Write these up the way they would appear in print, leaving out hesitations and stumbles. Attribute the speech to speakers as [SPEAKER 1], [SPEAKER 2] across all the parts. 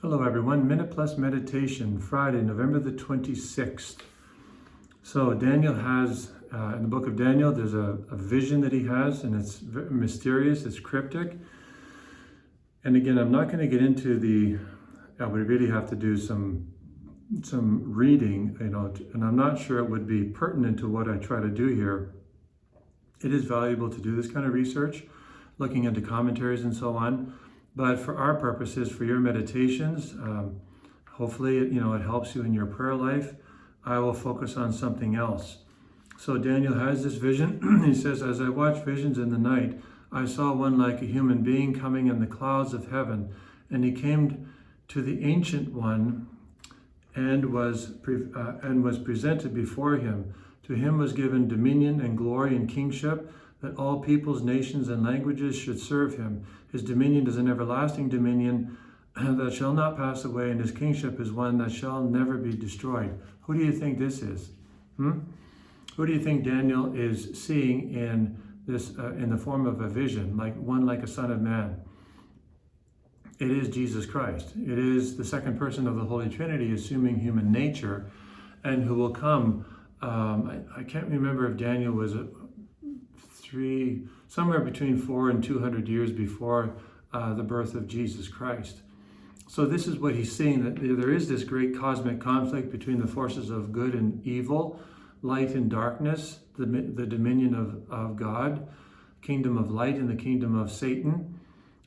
[SPEAKER 1] Hello everyone, Minute Plus Meditation, Friday, November the 26th. So Daniel has, in the book of Daniel, there's a vision that he has, and it's very mysterious, it's cryptic. And again, I'm not going to get into we really have to do some reading, and I'm not sure it would be pertinent to what I try to do here. It is valuable to do this kind of research, looking into commentaries and so on. But for our purposes, for your meditations, hopefully, it helps you in your prayer life. I will focus on something else. So Daniel has this vision. He says, "As I watched visions in the night, I saw one like a human being coming in the clouds of heaven, and he came to the Ancient One and was presented before him. To him was given dominion and glory and kingship, that all peoples, nations, and languages should serve him. His dominion is an everlasting dominion that shall not pass away, and his kingship is one that shall never be destroyed." Who do you think this is? Who do you think Daniel is seeing in this, in the form of a vision, like a son of man? It is Jesus Christ. It is the second person of the Holy Trinity assuming human nature, and who will come. I can't remember if Daniel was somewhere between 400 and 200 years before the birth of Jesus Christ. So this is what he's seeing, that there is this great cosmic conflict between the forces of good and evil, light and darkness, the dominion of God, kingdom of light and the kingdom of Satan.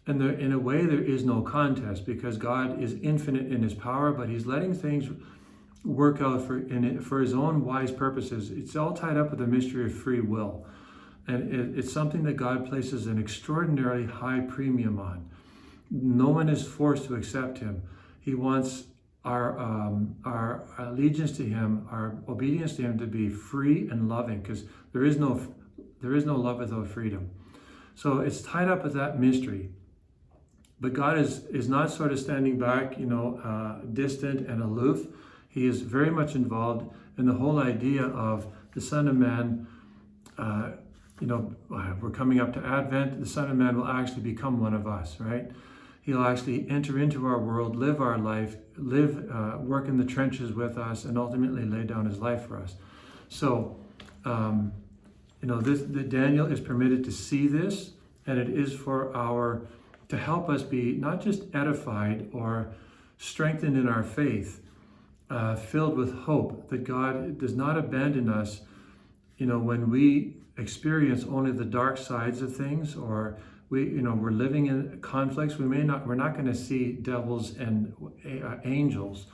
[SPEAKER 1] And in a way, there is no contest, because God is infinite in his power, but he's letting things work out for his own wise purposes. It's all tied up with the mystery of free will. And it's something that God places an extraordinarily high premium on. No one is forced to accept him. He wants our allegiance to him, our obedience to him, to be free and loving, because there is no love without freedom. So it's tied up with that mystery. But God is not sort of standing back, distant and aloof. He is very much involved in the whole idea of the Son of Man. We're coming up to Advent. The Son of Man will actually become one of us, right? He'll actually enter into our world, live our life, work in the trenches with us, and ultimately lay down his life for us. So, Daniel is permitted to see this, and it is to help us be not just edified or strengthened in our faith, filled with hope that God does not abandon us, when we experience only the dark sides of things, or we're living in conflicts. We're not going to see devils and angels.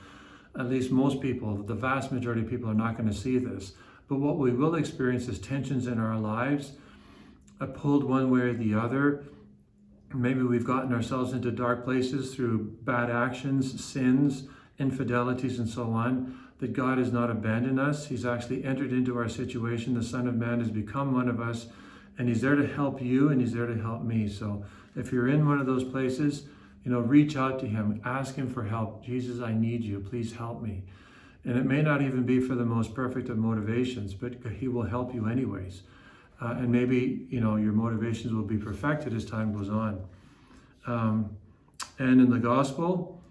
[SPEAKER 1] At least most people, the vast majority of people, are not going to see this. But what we will experience is tensions in our lives, pulled one way or the other. Maybe we've gotten ourselves into dark places through bad actions, sins, infidelities, and so on. That God has not abandoned us. He's actually entered into our situation. The Son of Man has become one of us, and he's there to help you, and he's there to help me. So if you're in one of those places, reach out to him, ask him for help. Jesus, I need you. Please help me. And it may not even be for the most perfect of motivations, but he will help you anyways. And maybe, your motivations will be perfected as time goes on. And in the gospel,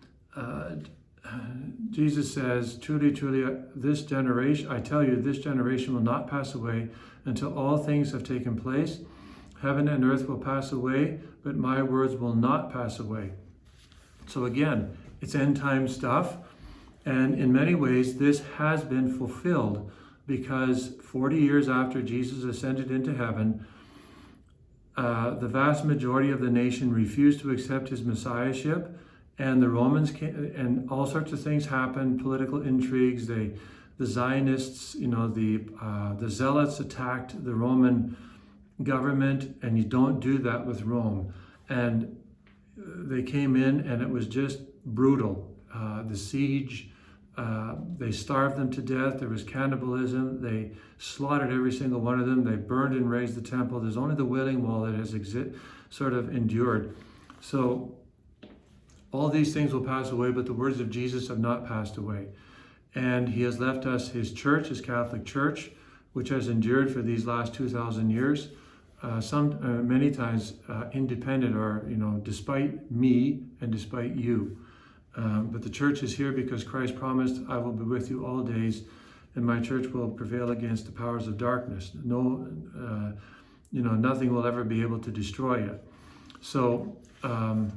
[SPEAKER 1] Jesus says, "Truly, truly, I tell you, this generation will not pass away until all things have taken place. Heaven and earth will pass away, but my words will not pass away." So again, it's end time stuff. And in many ways, this has been fulfilled, because 40 years after Jesus ascended into heaven, the vast majority of the nation refused to accept his messiahship. And the Romans came, and all sorts of things happened, political intrigues. The Zionists, the Zealots attacked the Roman government, and you don't do that with Rome. And they came in, and it was just brutal. The siege, they starved them to death. There was cannibalism. They slaughtered every single one of them. They burned and razed the temple. There's only the Wailing Wall that has sort of endured. So all these things will pass away, but the words of Jesus have not passed away. And he has left us his church, his Catholic Church, which has endured for these last 2,000 years, many times independent, or despite me and despite you. But the church is here because Christ promised, I will be with you all days, and my church will prevail against the powers of darkness. Nothing will ever be able to destroy it. So, so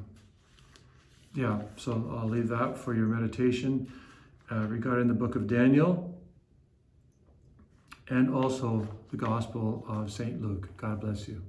[SPEAKER 1] I'll leave that for your meditation regarding the book of Daniel and also the Gospel of St. Luke. God bless you.